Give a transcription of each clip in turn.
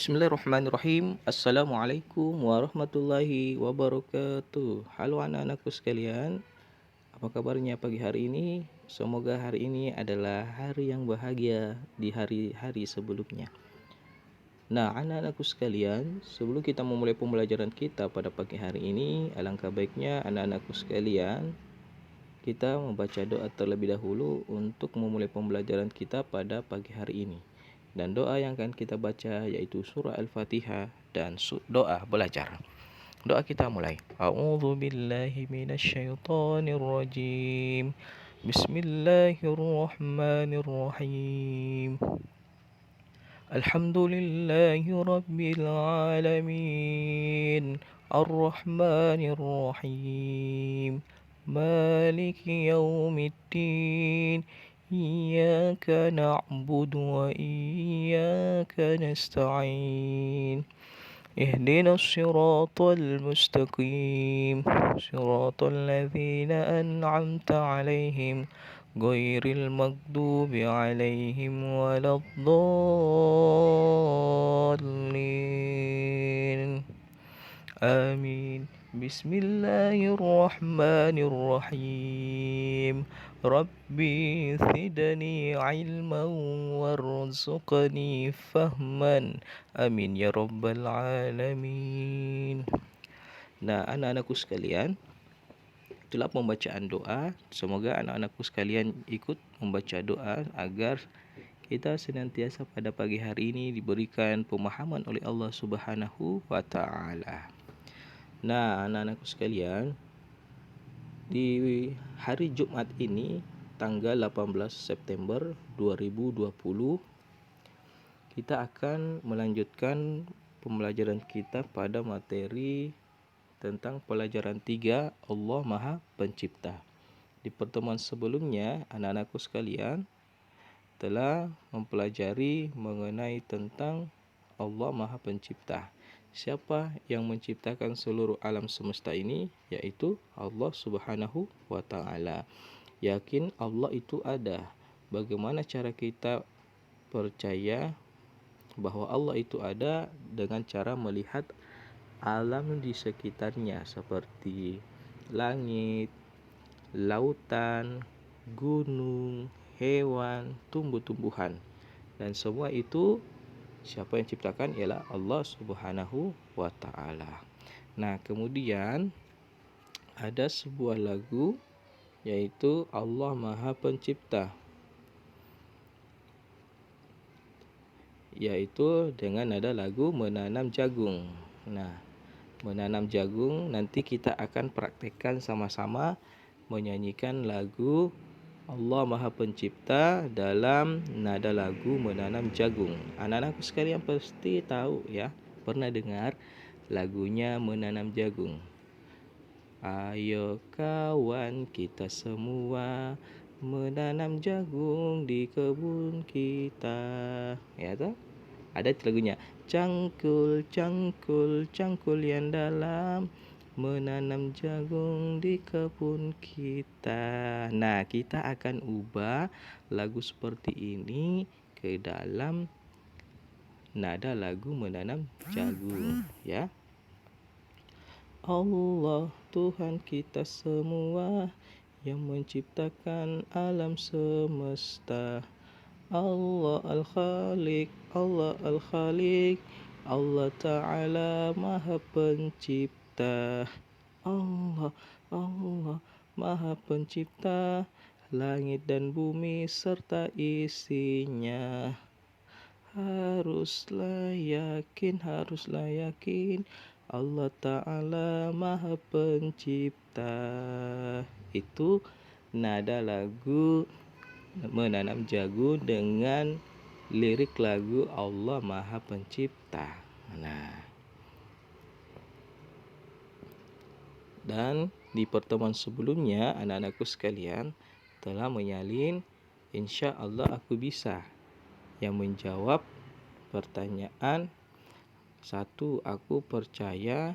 Bismillahirrahmanirrahim. Assalamualaikum warahmatullahi wabarakatuh. Halo anak-anakku sekalian, apa kabarnya pagi hari ini? Semoga hari ini adalah hari yang bahagia di hari-hari sebelumnya. Nah, anak-anakku sekalian, sebelum kita memulai pembelajaran kita pada pagi hari ini, alangkah baiknya anak-anakku sekalian kita membaca doa terlebih dahulu untuk memulai pembelajaran kita pada pagi hari ini. Dan doa yang akan kita baca yaitu surah Al-Fatihah dan doa belajar. Doa kita mulai. A'udzu billahi minasyaitonir rajim. Bismillahirrahmanirrahim. Alhamdulillahi rabbil alamin. Ar-Rahmanir Rahim. Maliki yaumiddin. Iyyaka na'budu wa iyyaka nasta'in. اهدنا الصراط المستقيم صراط الذين أنعمت عليهم غير المغضوب عليهم ولا الضالين آمين بسم الله الرحمن الرحيم ربي زدني علما وارزقني فهما amin ya rabbal alamin. Nah, anak-anakku sekalian, itulah pembacaan doa. Semoga anak-anakku sekalian ikut membaca doa agar kita senantiasa pada pagi hari ini diberikan pemahaman oleh Allah Subhanahu wa taala. Nah, anak-anakku sekalian, di hari Jumat ini tanggal 18 September 2020 kita akan melanjutkan pembelajaran kita pada materi tentang pelajaran 3 Allah Maha Pencipta. Di pertemuan sebelumnya, anak-anakku sekalian telah mempelajari mengenai tentang Allah Maha Pencipta. Siapa yang menciptakan seluruh alam semesta ini? Yaitu Allah Subhanahu wa taala. Yakin Allah itu ada. Bagaimana cara kita percaya bahwa Allah itu ada? Dengan cara melihat alam di sekitarnya seperti langit, lautan, gunung, hewan, tumbuh-tumbuhan. Dan semua itu siapa yang ciptakan? Ialah Allah Subhanahu wa taala. Nah, kemudian ada sebuah lagu yaitu Allah Maha Pencipta, yaitu dengan nada lagu menanam jagung. Nah, menanam jagung nanti kita akan praktekkan sama-sama menyanyikan lagu Allah Maha Pencipta dalam nada lagu menanam jagung. Anak-anakku sekalian pasti tahu ya, pernah dengar lagunya menanam jagung. Ayo kawan kita semua menanam jagung di kebun kita. Ya toh? Ada lagunya. Cangkul, cangkul, cangkul yang dalam menanam jagung di kebun kita. Nah, kita akan ubah lagu seperti ini ke dalam nada lagu menanam jagung, ya. Allah Tuhan kita semua yang menciptakan alam semesta. Allah Al-Khaliq, Allah Al-Khaliq, Allah Ta'ala Maha Pencipta. Allah, Allah Maha Pencipta langit dan bumi serta isinya. Haruslah yakin Allah Ta'ala Maha Pencipta. Itu nada lagu menanam jagung dengan lirik lagu Allah Maha Pencipta. Nah, dan di pertemuan sebelumnya anak-anakku sekalian telah menyalin insya Allah aku bisa yang menjawab pertanyaan 1. Aku percaya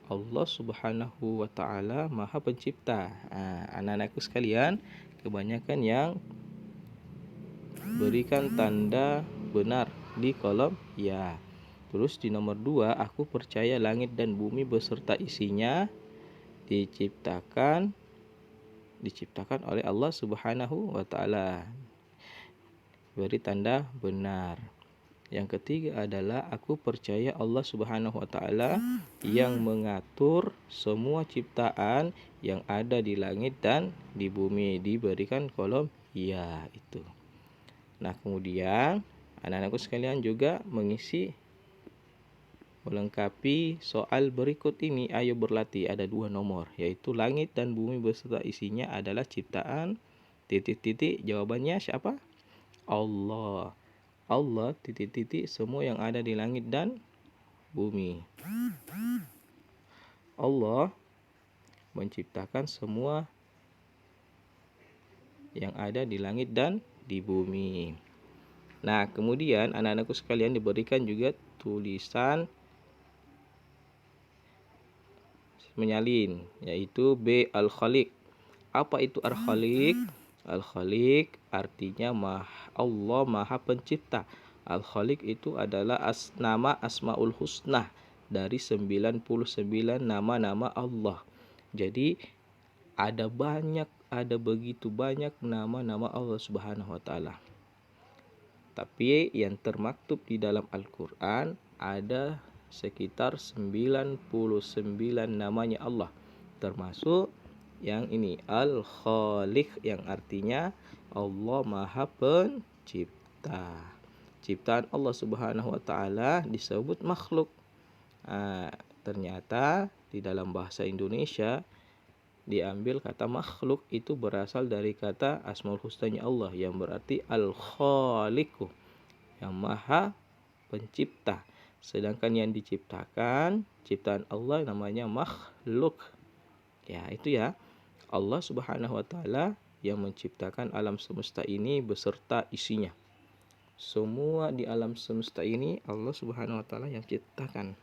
Allah Subhanahu wa taala Maha Pencipta. Anak-anakku sekalian, kebanyakan yang berikan tanda benar di kolom ya. Terus di nomor 2, aku percaya langit dan bumi beserta isinya diciptakan oleh Allah Subhanahu wa taala. Beri tanda benar. Yang ketiga adalah aku percaya Allah Subhanahu wa taala yang mengatur semua ciptaan yang ada di langit dan di bumi. Diberikan kolom ya itu. Nah, kemudian anak-anakku sekalian juga melengkapi soal berikut ini. Ayo berlatih, ada 2 nomor, yaitu langit dan bumi beserta isinya adalah ciptaan titik-titik. Jawabannya siapa? Allah. Allah titik-titik semua yang ada di langit dan bumi. Allah menciptakan semua yang ada di langit dan di bumi. Nah, kemudian anak-anakku sekalian diberikan juga tulisan menyalin, yaitu B. Al-Khaliq. Apa itu Al-Khaliq? Al-Khaliq artinya Allah Maha Pencipta. Al-Khaliq itu adalah nama Asmaul Husna dari 99 nama-nama Allah. Jadi ada begitu banyak nama-nama Allah Subhanahu wa taala. Tapi yang termaktub di dalam Al-Qur'an ada sekitar 99 namanya Allah, termasuk yang ini Al-Khaliq yang artinya Allah Maha Pencipta. Ciptaan Allah Subhanahu wa taala disebut makhluk. Ternyata di dalam bahasa Indonesia diambil kata makhluk itu berasal dari kata Asmaul Husnanya Allah yang berarti Al-Khaliqu, yang Maha Pencipta. Sedangkan yang diciptakan, ciptaan Allah namanya makhluk. Ya, itu ya. Allah Subhanahu wa taala yang menciptakan alam semesta ini beserta isinya. Semua di alam semesta ini Allah Subhanahu wa taala yang ciptakan.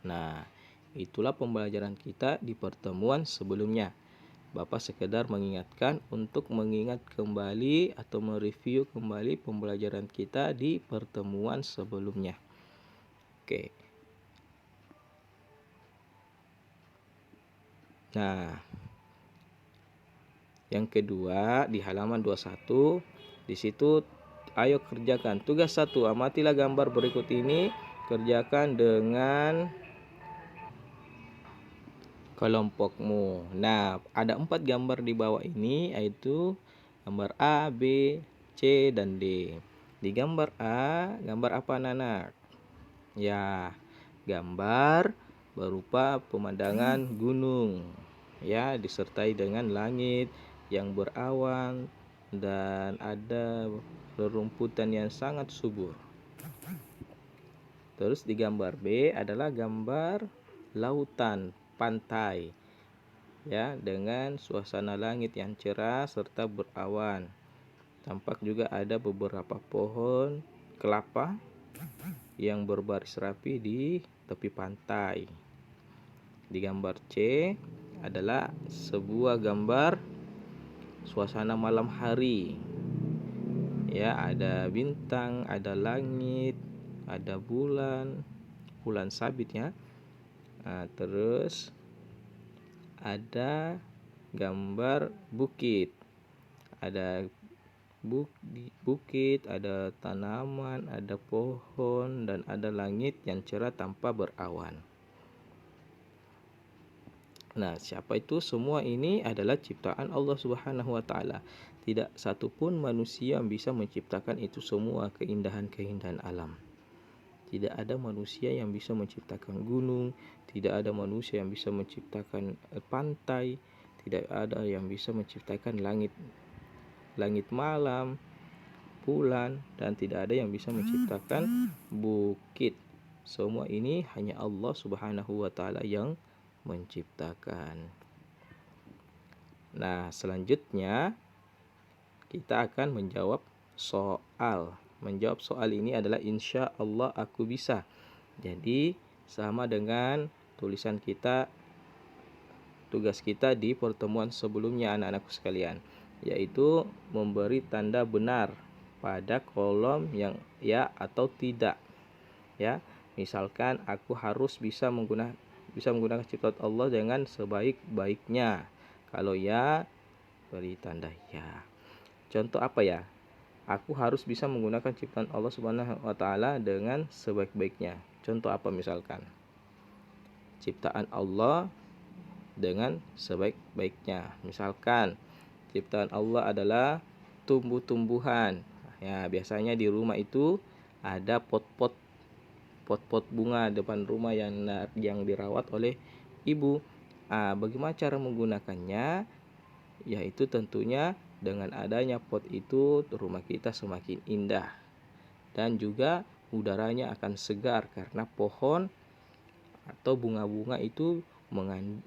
Nah, itulah pembelajaran kita di pertemuan sebelumnya. Bapak sekedar mengingatkan untuk mengingat kembali atau mereview kembali pembelajaran kita di pertemuan sebelumnya. Oke. Nah, yang kedua di halaman 21, di situ ayo kerjakan tugas 1. Amatilah gambar berikut ini, kerjakan dengan kelompokmu. Nah, ada 4 gambar di bawah ini, yaitu gambar A, B, C, dan D. Di gambar A, gambar apa anak-anak? Ya, gambar berupa pemandangan gunung, ya, disertai dengan langit yang berawan dan ada rerumputan yang sangat subur. Terus di gambar B adalah gambar lautan, pantai, ya, dengan suasana langit yang cerah serta berawan. Tampak juga ada beberapa pohon kelapa yang berbaris rapi di tepi pantai. Di gambar C adalah sebuah gambar suasana malam hari. Ya, ada bintang, ada langit, ada bulan sabit ya. Nah, terus ada gambar bukit. Ada bukit, ada tanaman, ada pohon, dan ada langit yang cerah tanpa berawan. Nah, siapa itu? Semua ini adalah ciptaan Allah Subhanahu wa taala. Tidak satupun manusia yang bisa menciptakan itu semua keindahan-keindahan alam. Tidak ada manusia yang bisa menciptakan gunung, tidak ada manusia yang bisa menciptakan pantai, tidak ada yang bisa menciptakan langit malam, bulan, dan tidak ada yang bisa menciptakan bukit. Semua ini hanya Allah Subhanahu wa taala yang menciptakan. Nah, selanjutnya kita akan menjawab soal. Menjawab soal ini adalah insya Allah aku bisa. Jadi sama dengan tulisan kita, tugas kita di pertemuan sebelumnya anak-anakku sekalian, yaitu memberi tanda benar pada kolom yang ya atau tidak. Ya, misalkan aku harus bisa menggunakan ciptaan Allah dengan sebaik-baiknya. Kalau ya, beri tanda ya. Contoh apa ya? Aku harus bisa menggunakan ciptaan Allah Subhanahu wa taala dengan sebaik-baiknya. Contoh apa misalkan? Ciptaan Allah dengan sebaik-baiknya. Misalkan ciptaan Allah adalah tumbuh-tumbuhan. Ya, biasanya di rumah itu ada pot-pot bunga depan rumah yang dirawat oleh ibu. Bagaimana cara menggunakannya? Yaitu tentunya dengan adanya pot itu rumah kita semakin indah dan juga udaranya akan segar karena pohon atau bunga-bunga itu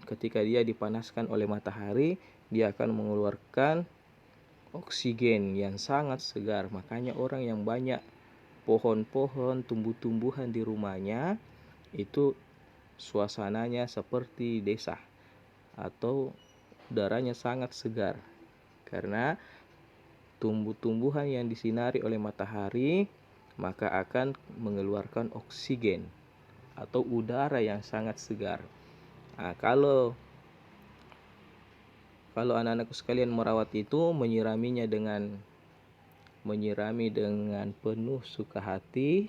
ketika dia dipanaskan oleh matahari, dia akan mengeluarkan oksigen yang sangat segar. Makanya orang yang banyak pohon-pohon, tumbuh-tumbuhan di rumahnya itu suasananya seperti desa atau udaranya sangat segar karena tumbuh-tumbuhan yang disinari oleh matahari maka akan mengeluarkan oksigen atau udara yang sangat segar. Kalau anak-anakku sekalian merawat itu, menyirami dengan penuh suka hati,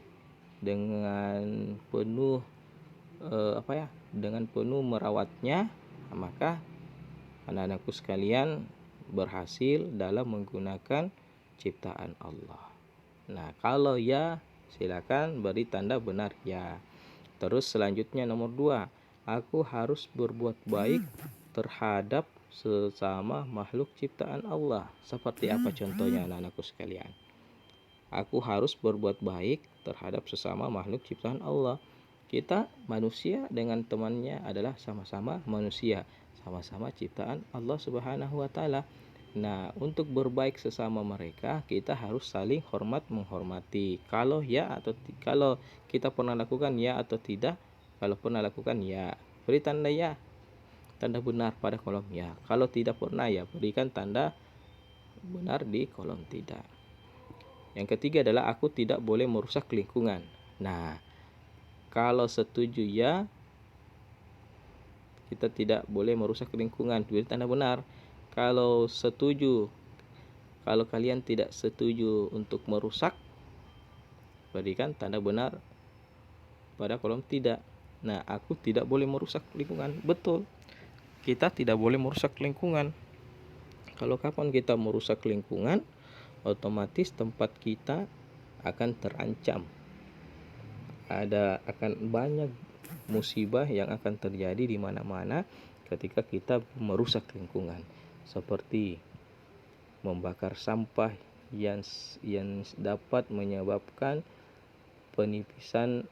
dengan penuh dengan penuh merawatnya, maka anak-anakku sekalian berhasil dalam menggunakan ciptaan Allah. Nah, kalau ya, silakan beri tanda benar ya. Terus selanjutnya nomor 2, aku harus berbuat baik terhadap sesama makhluk ciptaan Allah. Seperti apa contohnya anak-anakku sekalian? Aku harus berbuat baik terhadap sesama makhluk ciptaan Allah. Kita manusia dengan temannya adalah sama-sama manusia, sama-sama ciptaan Allah Subhanahu wa taala. Nah, untuk berbaik sesama mereka, kita harus saling hormat menghormati. Kalau kita pernah lakukan ya atau tidak? Kalau pernah lakukan ya, beri tanda ya, tanda benar pada kolom ya. Kalau tidak pernah ya, berikan tanda benar di kolom tidak. Yang ketiga adalah aku tidak boleh merusak lingkungan. Nah, kalau setuju ya, kita tidak boleh merusak lingkungan, beri tanda benar. Kalau kalian tidak setuju untuk merusak, berikan tanda benar pada kolom tidak. Nah, aku tidak boleh merusak lingkungan. Betul, kita tidak boleh merusak lingkungan. Kalau kapan kita merusak lingkungan, otomatis tempat kita akan terancam. Akan banyak musibah yang akan terjadi di mana-mana ketika kita merusak lingkungan, seperti membakar sampah yang dapat menyebabkan penipisan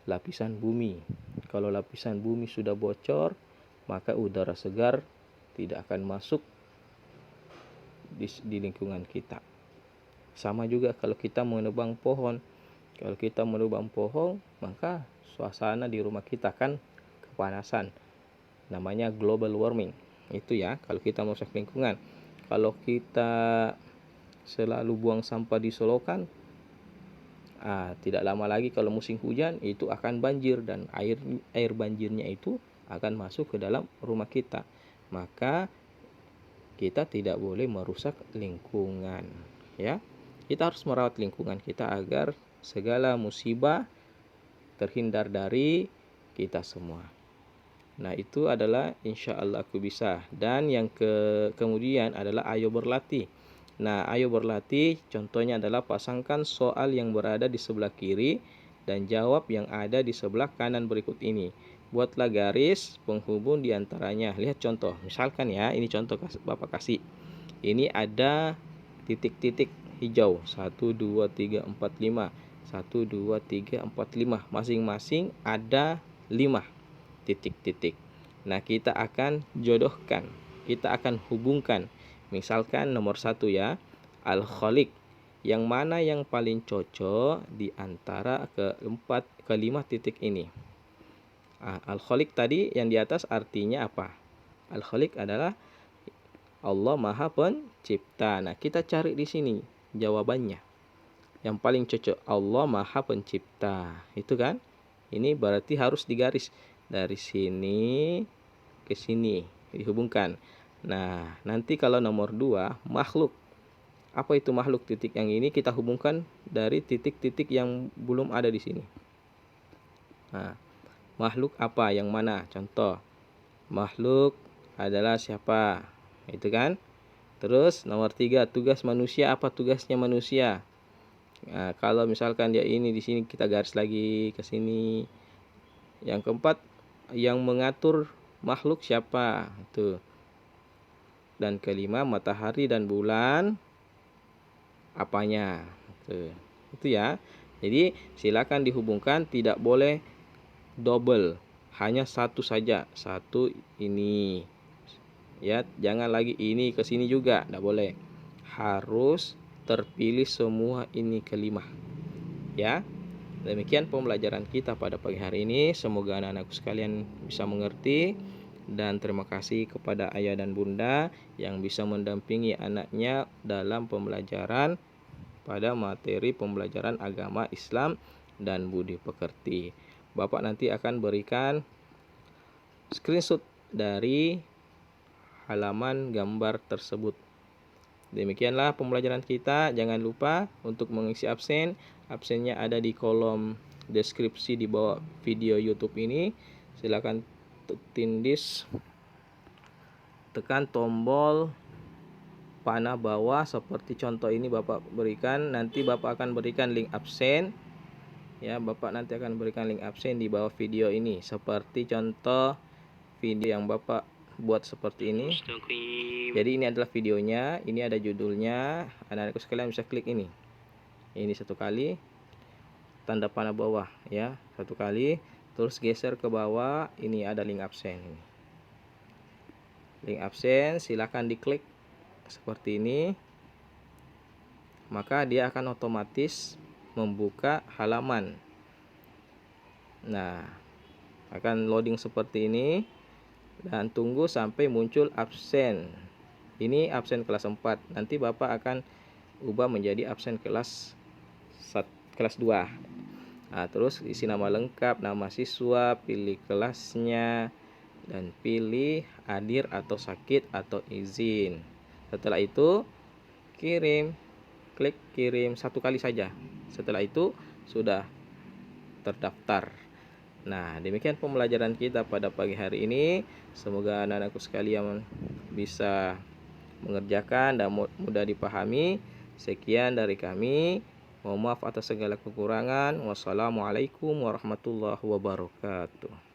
lapisan bumi. Kalau lapisan bumi sudah bocor, maka udara segar tidak akan masuk di lingkungan kita. Sama juga kalau kita menebang pohon. Kalau kita menebang pohon, maka suasana di rumah kita kan kepanasan. Namanya global warming. Itu ya, kalau kita merusak lingkungan. Kalau kita selalu buang sampah di selokan, tidak lama lagi kalau musim hujan itu akan banjir dan air banjirnya itu akan masuk ke dalam rumah kita. Maka kita tidak boleh merusak lingkungan, ya. Kita harus merawat lingkungan kita agar segala musibah terhindar dari kita semua. Nah, itu adalah insya Allah aku bisa. Dan yang kemudian adalah ayo berlatih. Nah, ayo berlatih contohnya adalah pasangkan soal yang berada di sebelah kiri dan jawab yang ada di sebelah kanan berikut ini. Buatlah garis penghubung di antaranya. Lihat contoh. Misalkan ya, ini contoh Bapak kasih. Ini ada titik-titik hijau. 1, 2, 3, 4, 5. 1, 2, 3, 4, 5. Masing-masing ada 5 titik-titik. Nah, kita akan jodohkan, kita akan hubungkan. Misalkan nomor 1 ya, Al-Khaliq. Yang mana yang paling cocok di antara kelima titik ini? Al-Khaliq tadi yang di atas artinya apa? Al-Khaliq adalah Allah Maha Pencipta. Nah, kita cari di sini jawabannya. yang paling cocok. Allah Maha Pencipta. Itu kan? Ini berarti harus digaris dari sini ke sini, dihubungkan. Nah, nanti kalau nomor 2, makhluk. Apa itu makhluk? Titik yang ini kita hubungkan dari titik-titik yang belum ada di sini. Nah, makhluk apa? Yang mana? Contoh, makhluk adalah siapa? Itu kan? Terus nomor 3, tugas manusia. Apa tugasnya manusia? Nah, kalau misalkan dia ini di sini kita garis lagi ke sini. Yang keempat, yang mengatur makhluk siapa? Itu. Dan kelima, matahari dan bulan apanya? Itu ya. Jadi silakan dihubungkan, tidak boleh double. Hanya satu saja. Satu ini. Ya, jangan lagi ini ke sini juga, tidak boleh. Harus terpilih semua ini kelima. Ya. Demikian pembelajaran kita pada pagi hari ini. Semoga anak-anakku sekalian bisa mengerti. Dan terima kasih kepada ayah dan bunda yang bisa mendampingi anaknya dalam pembelajaran pada materi pembelajaran agama Islam dan budi pekerti. Bapak nanti akan berikan screenshot dari halaman gambar tersebut. Demikianlah pembelajaran kita. Jangan lupa untuk mengisi absen. Absennya ada di kolom deskripsi di bawah video YouTube ini. Silakan tindis, tekan tombol panah bawah seperti contoh ini Bapak berikan. Nanti Bapak akan berikan link absen. Ya, Bapak nanti akan berikan link absen di bawah video ini. Seperti contoh video yang Bapak buat seperti ini. Jadi ini adalah videonya, ini ada judulnya. Anak-anakku sekalian bisa klik ini. Ini satu kali, tanda panah bawah ya, satu kali, terus geser ke bawah, ini ada link absen. Link absen silakan diklik seperti ini. Maka dia akan otomatis membuka halaman. Nah, akan loading seperti ini. Dan tunggu sampai muncul absen. Ini absen kelas 4. Nanti Bapak akan ubah menjadi absen kelas 2. Nah, terus isi nama lengkap, nama siswa, pilih kelasnya, dan pilih hadir atau sakit atau izin. Setelah itu kirim, klik kirim satu kali saja. Setelah itu sudah terdaftar. Nah, demikian pembelajaran kita pada pagi hari ini. Semoga anak-anakku sekalian bisa mengerjakan dan mudah dipahami. Sekian dari kami. Mohon maaf atas segala kekurangan. Wassalamualaikum warahmatullahi wabarakatuh.